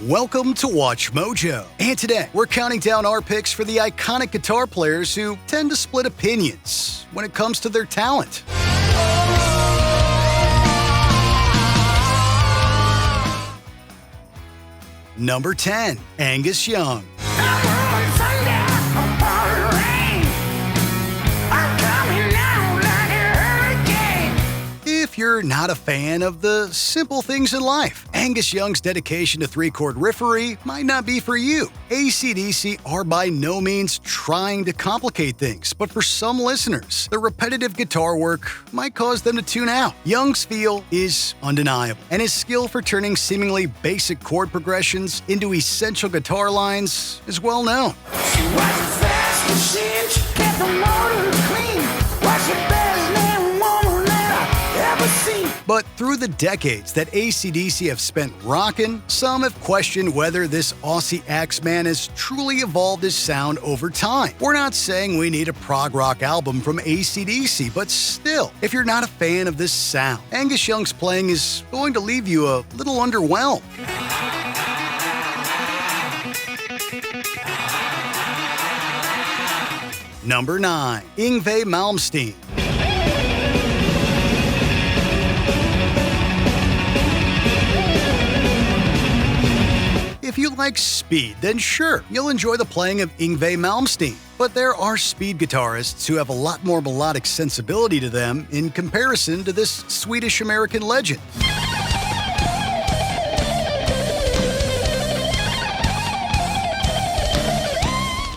Welcome to Watch Mojo. And today, we're counting down our picks for the iconic guitar players who tend to split opinions when it comes to their talent. Number 10, Angus Young. If you're not a fan of the simple things in life, Angus Young's dedication to three-chord riffery might not be for you. AC/DC are by no means trying to complicate things, but for some listeners, the repetitive guitar work might cause them to tune out. Young's feel is undeniable, and his skill for turning seemingly basic chord progressions into essential guitar lines is well known. She was a fast machine, she kept the motor clean. Was the best damn woman that I ever seen. But through the decades that AC/DC have spent rockin', some have questioned whether this Aussie Axeman has truly evolved his sound over time. We're not saying we need a prog rock album from AC/DC, but still, if you're not a fan of this sound, Angus Young's playing is going to leave you a little underwhelmed. Number 9, Yngwie Malmsteen. If you like speed, then sure, you'll enjoy the playing of Yngwie Malmsteen. But there are speed guitarists who have a lot more melodic sensibility to them in comparison to this Swedish-American legend.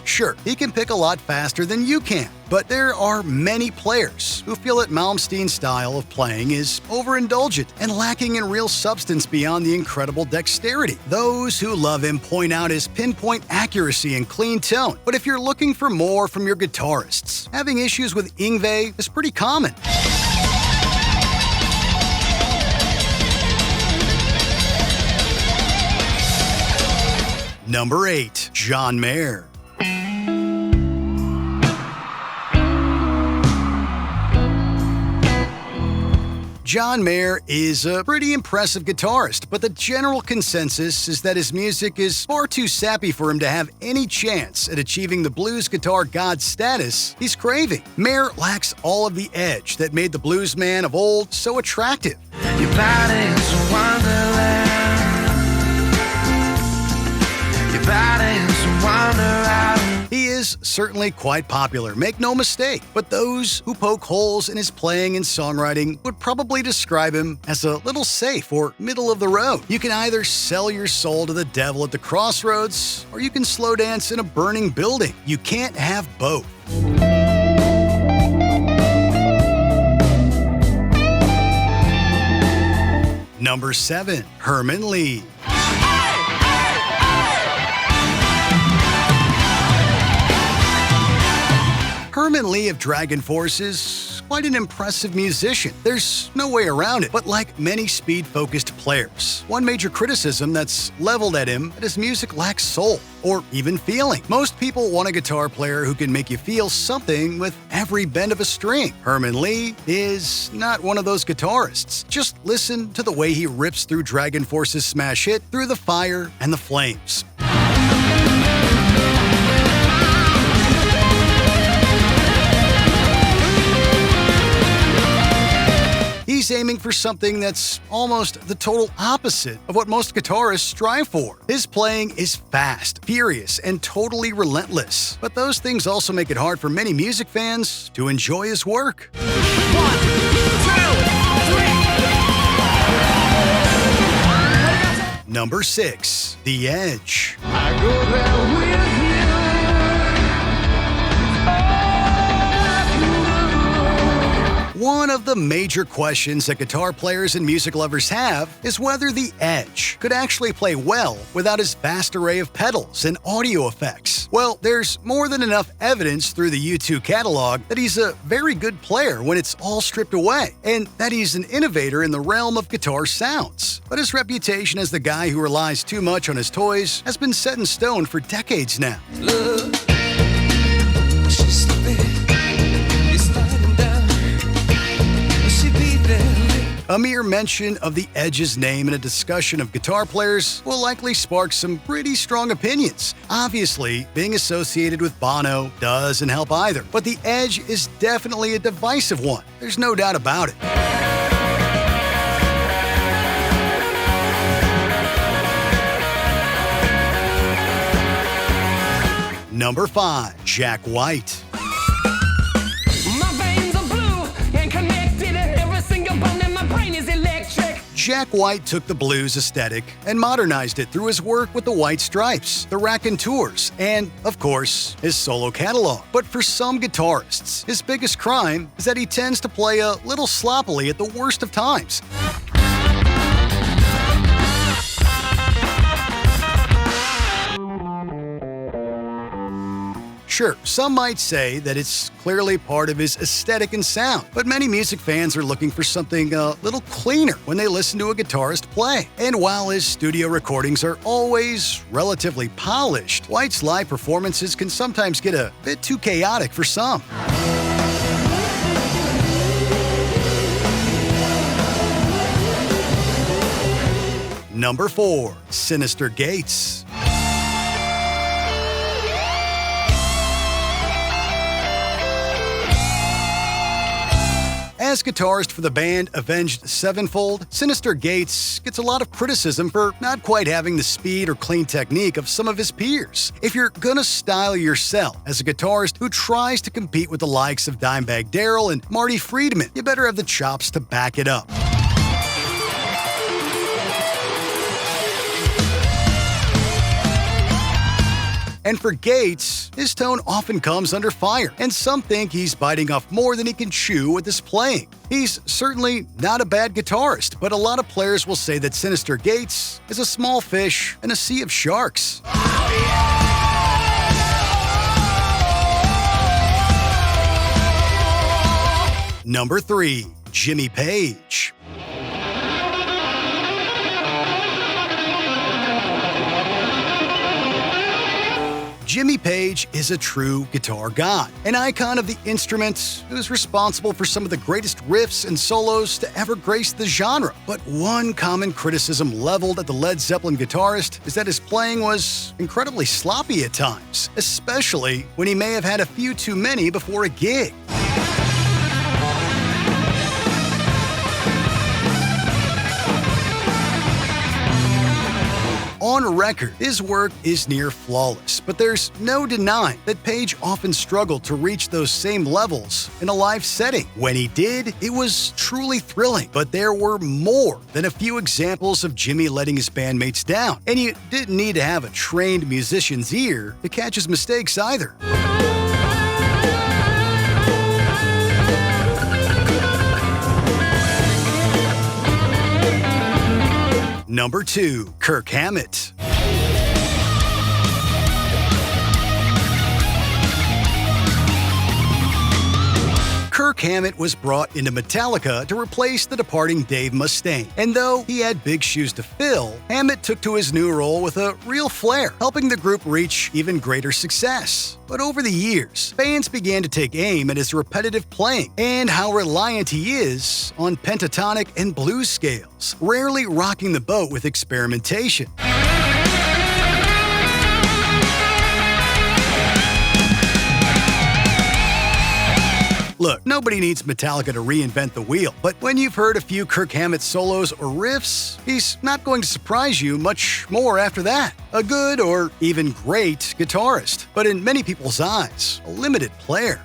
Sure, he can pick a lot faster than you can, but there are many players who feel that Malmsteen's style of playing is overindulgent and lacking in real substance beyond the incredible dexterity. Those who love him point out his pinpoint accuracy and clean tone, but if you're looking for more from your guitarists, having issues with Yngwie is pretty common. Number 8, John Mayer. John Mayer is a pretty impressive guitarist, but the general consensus is that his music is far too sappy for him to have any chance at achieving the blues guitar god status he's craving. Mayer lacks all of the edge that made the blues man of old so attractive. Your body's a wonderland. Your body's a wonderland. He is certainly quite popular, make no mistake, but those who poke holes in his playing and songwriting would probably describe him as a little safe or middle of the road. You can either sell your soul to the devil at the crossroads, or you can slow dance in a burning building. You can't have both. Number 7, Herman Li. Herman Li of Dragon Force is quite an impressive musician. There's no way around it, but like many speed-focused players, one major criticism that's leveled at him that his music lacks soul or even feeling. Most people want a guitar player who can make you feel something with every bend of a string. Herman Li is not one of those guitarists. Just listen to the way he rips through Dragon Force's smash hit, Through the Fire and the Flames. He's aiming for something that's almost the total opposite of what most guitarists strive for. His playing is fast, furious, and totally relentless. But those things also make it hard for many music fans to enjoy his work. 1, 2, 3. Number 6, The Edge. I go there with you. One of the major questions that guitar players and music lovers have is whether the Edge could actually play well without his vast array of pedals and audio effects. Well, there's more than enough evidence through the U2 catalog that he's a very good player when it's all stripped away, and that he's an innovator in the realm of guitar sounds. But his reputation as the guy who relies too much on his toys has been set in stone for decades now. Look, she's slipping. A mere mention of the Edge's name in a discussion of guitar players will likely spark some pretty strong opinions. Obviously, being associated with Bono doesn't help either, but the Edge is definitely a divisive one. There's no doubt about it. Number 5. Jack White. My veins are blue and connected, and every single bone in my brain is electric. Jack White took the blues aesthetic and modernized it through his work with the White Stripes, the Raconteurs, and, of course, his solo catalog. But for some guitarists, his biggest crime is that he tends to play a little sloppily at the worst of times. Sure, some might say that it's clearly part of his aesthetic and sound, but many music fans are looking for something a little cleaner when they listen to a guitarist play. And while his studio recordings are always relatively polished, White's live performances can sometimes get a bit too chaotic for some. Number 4. Synyster Gates. As guitarist for the band Avenged Sevenfold, Synyster Gates gets a lot of criticism for not quite having the speed or clean technique of some of his peers. If you're gonna style yourself as a guitarist who tries to compete with the likes of Dimebag Darrell and Marty Friedman, you better have the chops to back it up. And for Gates, his tone often comes under fire, and some think he's biting off more than he can chew with his playing. He's certainly not a bad guitarist, but a lot of players will say that Synyster Gates is a small fish in a sea of sharks. Number 3. Jimmy Page. Jimmy Page is a true guitar god, an icon of the instrument who is responsible for some of the greatest riffs and solos to ever grace the genre. But one common criticism leveled at the Led Zeppelin guitarist is that his playing was incredibly sloppy at times, especially when he may have had a few too many before a gig. On record, his work is near flawless, but there's no denying that Page often struggled to reach those same levels in a live setting. When he did, it was truly thrilling, but there were more than a few examples of Jimmy letting his bandmates down, and you didn't need to have a trained musician's ear to catch his mistakes either. Number 2. Kirk Hammett. Kirk Hammett was brought into Metallica to replace the departing Dave Mustaine, and though he had big shoes to fill, Hammett took to his new role with a real flair, helping the group reach even greater success. But over the years, fans began to take aim at his repetitive playing and how reliant he is on pentatonic and blues scales, rarely rocking the boat with experimentation. Look, nobody needs Metallica to reinvent the wheel, but when you've heard a few Kirk Hammett solos or riffs, he's not going to surprise you much more after that. A good or even great guitarist, but in many people's eyes, a limited player.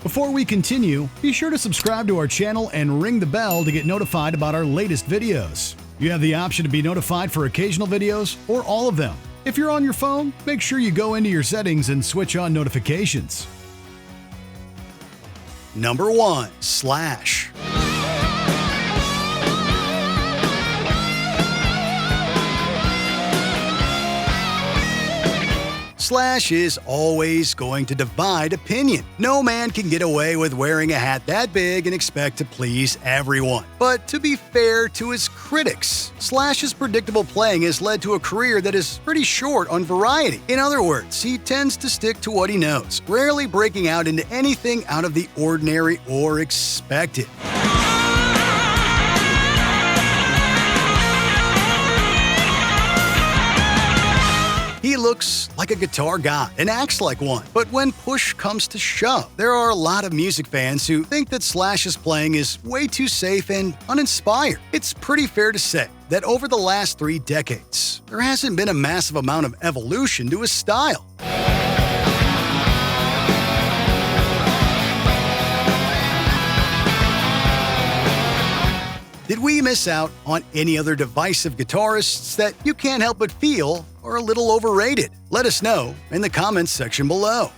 Before we continue, be sure to subscribe to our channel and ring the bell to get notified about our latest videos. You have the option to be notified for occasional videos or all of them. If you're on your phone, make sure you go into your settings and switch on notifications. Number 1. Slash. Slash is always going to divide opinion. No man can get away with wearing a hat that big and expect to please everyone. But to be fair to his critics, Slash's predictable playing has led to a career that is pretty short on variety. In other words, he tends to stick to what he knows, rarely breaking out into anything out of the ordinary or expected. He looks like a guitar guy and acts like one, but when push comes to shove, there are a lot of music fans who think that Slash's playing is way too safe and uninspired. It's pretty fair to say that over the last 3 decades, there hasn't been a massive amount of evolution to his style. Did we miss out on any other divisive guitarists that you can't help but feel are a little overrated? Let us know in the comments section below.